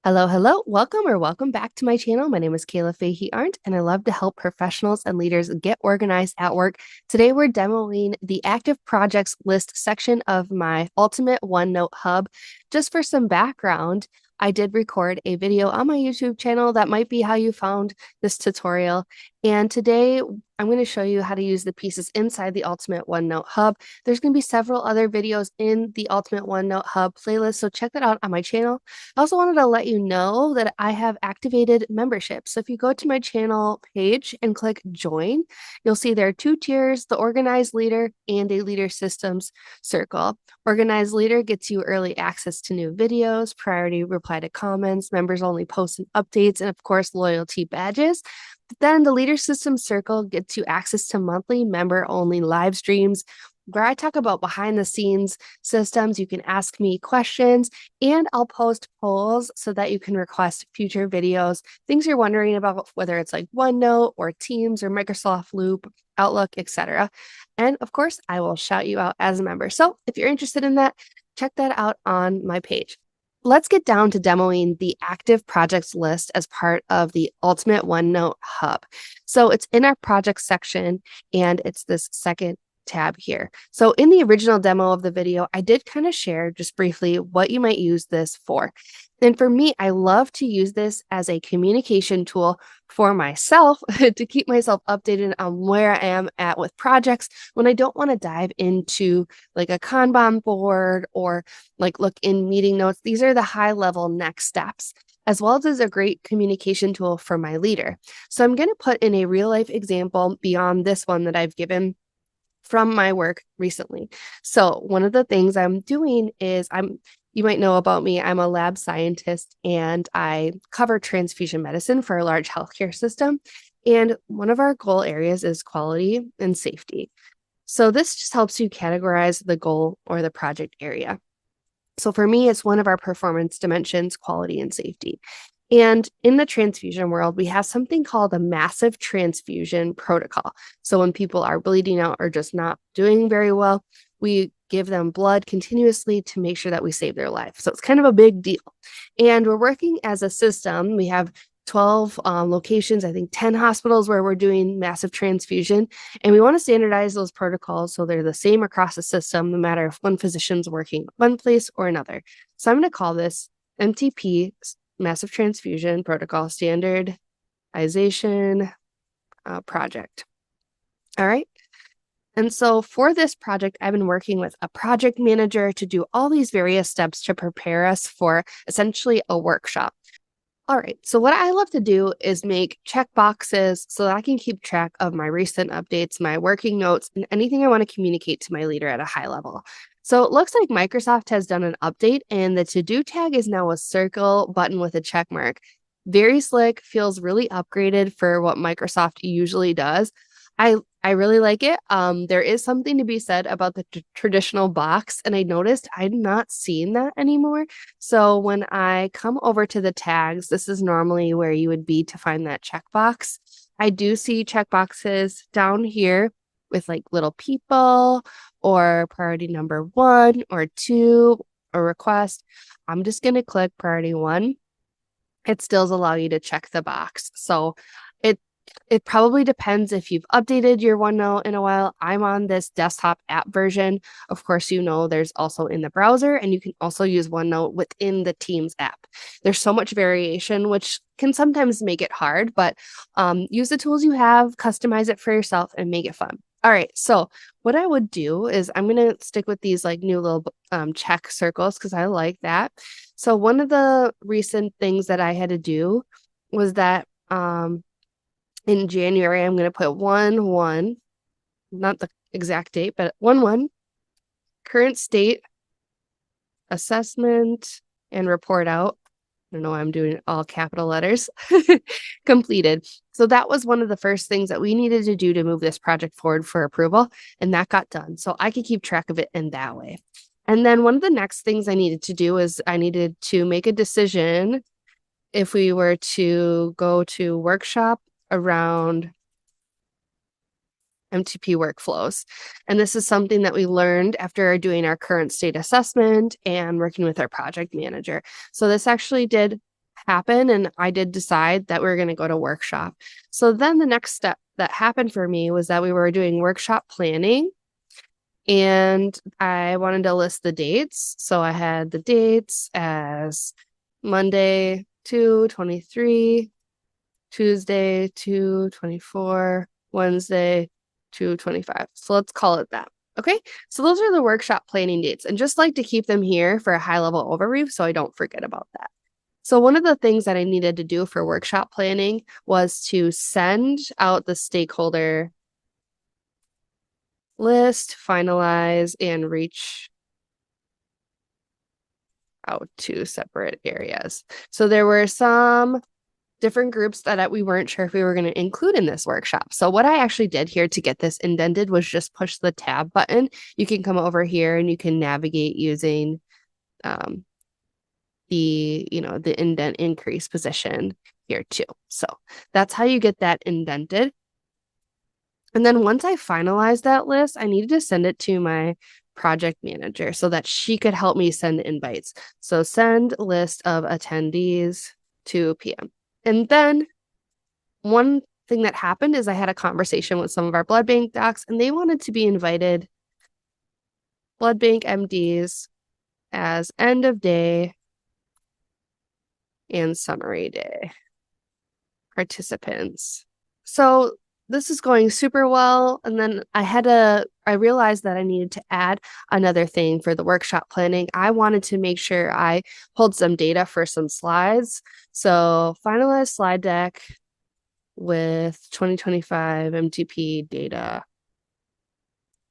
Hello, hello. Welcome back to my channel. My name is Kayla Fahey-Ahrndt, and I love to help professionals and leaders get organized at work. Today, we're demoing the active projects list section of my ultimate OneNote Hub. Just for some background, I did record a video on my YouTube channel. That might be how you found this tutorial. And today, I'm going to show you how to use the pieces inside the ultimate OneNote Hub. There's going to be several other videos in the ultimate OneNote Hub playlist, so check that out on my channel. I also wanted to let you know that I have activated membership. So if you go to my channel page and click join, you'll see there are two tiers, the organized leader and a leader systems circle. Organized leader gets you early access to new videos, priority reply to comments, members only posts and updates, and of course, loyalty badges. But then the leader systems circle gets you access to monthly member only live streams where I talk about behind the scenes systems. You can ask me questions and I'll post polls so that you can request future videos, things you're wondering about, whether it's like OneNote or Teams or Microsoft Loop, Outlook, etc. And of course, I will shout you out as a member. So if you're interested in that, check that out on my page. Let's get down to demoing the active projects list as part of the Ultimate OneNote Hub. So it's in our projects section and it's this second tab here. So in the original demo of the video, I did kind of share just briefly what you might use this for. And for me, I love to use this as a communication tool for myself to keep myself updated on where I am at with projects when I don't want to dive into like a Kanban board or like look in meeting notes. These are the high level next steps, as well as a great communication tool for my leader. So I'm going to put in a real life example beyond this one that I've given from my work recently. So one of the things I'm doing is you might know about me, I'm a lab scientist and I cover transfusion medicine for a large healthcare system. And one of our goal areas is quality and safety. So this just helps you categorize the goal or the project area. So for me, it's one of our performance dimensions, quality and safety. And in the transfusion world, we have something called a massive transfusion protocol. So when people are bleeding out or just not doing very well, we give them blood continuously to make sure that we save their life. So it's kind of a big deal. And we're working as a system. We have 12 locations, I think 10 hospitals where we're doing massive transfusion. And we want to standardize those protocols so they're the same across the system, no matter if one physician's working one place or another. So I'm going to call this MTP, Massive Transfusion Protocol Standardization Project. All right. And so for this project, I've been working with a project manager to do all these various steps to prepare us for essentially a workshop. All right, so what I love to do is make check boxes so that I can keep track of my recent updates, my working notes, and anything I want to communicate to my leader at a high level. So it looks like Microsoft has done an update and the to-do tag is now a circle button with a check mark. Very slick, feels really upgraded for what Microsoft usually does. I really like it. There is something to be said about the traditional box, and I noticed I'm not seeing that anymore. So when I come over to the tags, this is normally where you would be to find that checkbox. I do see checkboxes down here with like little people or priority number 1 or 2 or request. I'm just going to click priority 1. It still allows you to check the box. So it probably depends if you've updated your OneNote in a while. I'm on this desktop app version. Of course, you know there's also in the browser, and you can also use OneNote within the Teams app. There's so much variation, which can sometimes make it hard, but use the tools you have, customize it for yourself, and make it fun. All right, so what I would do is I'm going to stick with these like new little check circles because I like that. So one of the recent things that I had to do was that in January, I'm going to put 1/1, not the exact date, but 1/1, current state, assessment, and report out. I don't know why I'm doing all capital letters, completed. So that was one of the first things that we needed to do to move this project forward for approval, and that got done. So I could keep track of it in that way. And then one of the next things I needed to do is I needed to make a decision if we were to go to workshop around MTP workflows. And this is something that we learned after doing our current state assessment and working with our project manager. So this actually did happen, and I did decide that we were going to go to workshop. So then the next step that happened for me was that we were doing workshop planning, and I wanted to list the dates. So I had the dates as Monday 2/23, Tuesday 2/24, Wednesday 2/25. So let's call it that. Okay, so those are the workshop planning dates, and just like to keep them here for a high level overview so I don't forget about that. So one of the things that I needed to do for workshop planning was to send out the stakeholder list, finalize, and reach out to separate areas. So there were some different groups that we weren't sure if we were going to include in this workshop. So what I actually did here to get this indented was just push the tab button. You can come over here and you can navigate using the indent increase position here too. So that's how you get that indented. And then once I finalized that list, I needed to send it to my project manager so that she could help me send invites. So send list of attendees 2 p.m. And then one thing that happened is I had a conversation with some of our blood bank docs, and they wanted to be invited, blood bank MDs, as end of day and summary day participants. So this is going super well. And then I realized that I needed to add another thing for the workshop planning. I wanted to make sure I pulled some data for some slides. So finalize slide deck with 2025 MTP data.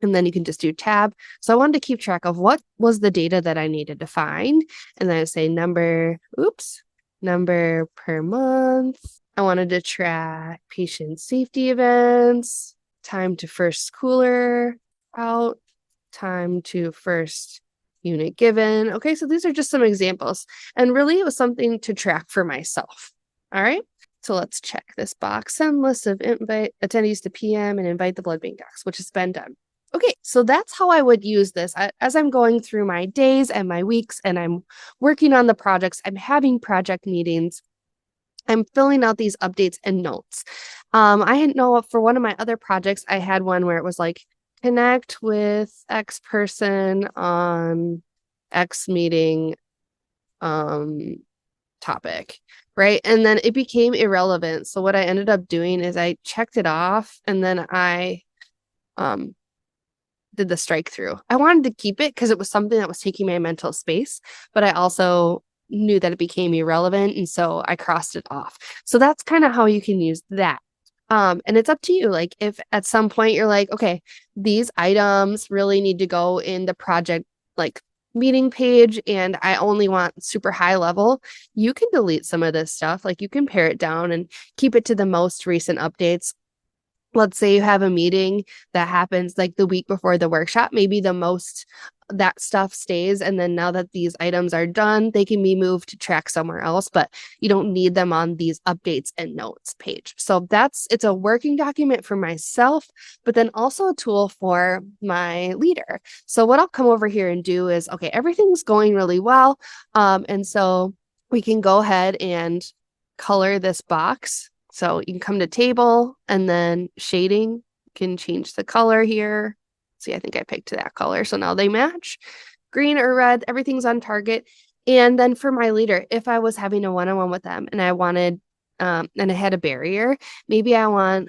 And then you can just do tab. So I wanted to keep track of what was the data that I needed to find. And then I say number per month. I wanted to track patient safety events, time to first cooler out, time to first unit given. Okay, so these are just some examples. And really, it was something to track for myself. All right, so let's check this box. Send list of invite attendees to PM and invite the blood bank docs, which has been done. Okay, so that's how I would use this. As I'm going through my days and my weeks and I'm working on the projects, I'm having project meetings, I'm filling out these updates and notes. I know for one of my other projects, I had one where it was like, connect with X person on X meeting topic, right? And then it became irrelevant. So what I ended up doing is I checked it off, and then I did the strike through. I wanted to keep it because it was something that was taking my mental space, but I also knew that it became irrelevant, and so I crossed it off. So that's kind of how you can use that. And it's up to you. Like if at some point you're like, okay, these items really need to go in the project like meeting page and I only want super high level, you can delete some of this stuff. Like you can pare it down and keep it to the most recent updates. Let's say you have a meeting that happens like the week before the workshop, maybe the most that stuff stays. And then now that these items are done, they can be moved to track somewhere else, but you don't need them on these updates and notes page. So it's a working document for myself, but then also a tool for my leader. So what I'll come over here and do is, okay, everything's going really well. And so we can go ahead and color this box. So you can come to table and then shading, you can change the color here. See, I think I picked that color. So now they match green or red, everything's on target. And then for my leader, if I was having a one-on-one with them and I wanted, and I had a barrier, maybe I want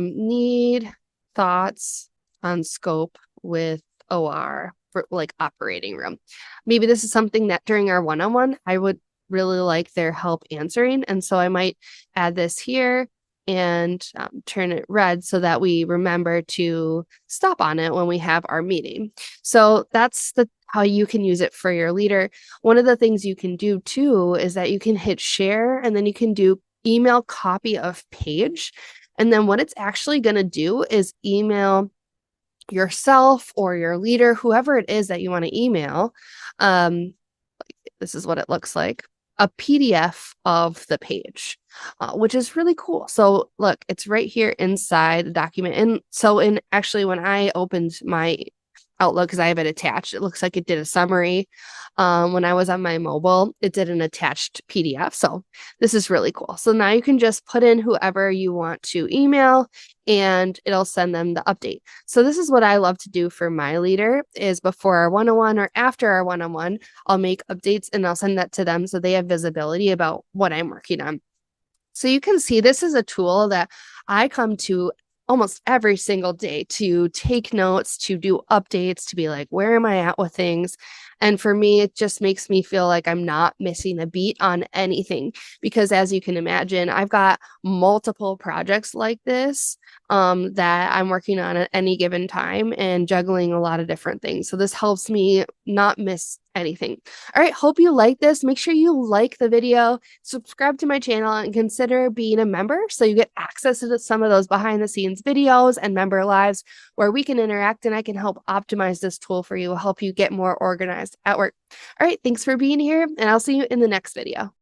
need thoughts on scope with OR for like operating room. Maybe this is something that during our one-on-one, I would really like their help answering. And so I might add this here and turn it red so that we remember to stop on it when we have our meeting. So that's how you can use it for your leader. One of the things you can do too is that you can hit share and then you can do email copy of page. And then what it's actually going to do is email yourself or your leader, whoever it is that you want to email. This is what it looks like. A PDF of the page, which is really cool. So look, it's right here inside the document. And so actually when I opened my Outlook because I have it attached. It looks like it did a summary. When I was on my mobile, it did an attached PDF. So this is really cool. So now you can just put in whoever you want to email and it'll send them the update. So this is what I love to do for my leader is before our one-on-one or after our one-on-one, I'll make updates and I'll send that to them so they have visibility about what I'm working on. So you can see this is a tool that I come to almost every single day to take notes, to do updates, to be like, where am I at with things? And for me, it just makes me feel like I'm not missing a beat on anything. Because as you can imagine, I've got multiple projects like this that I'm working on at any given time and juggling a lot of different things. So this helps me not miss anything. All right, hope you like this. Make sure you like the video, subscribe to my channel, and consider being a member so you get access to some of those behind the scenes videos and member lives where we can interact and I can help optimize this tool for you, help you get more organized at work. All right, thanks for being here, and I'll see you in the next video.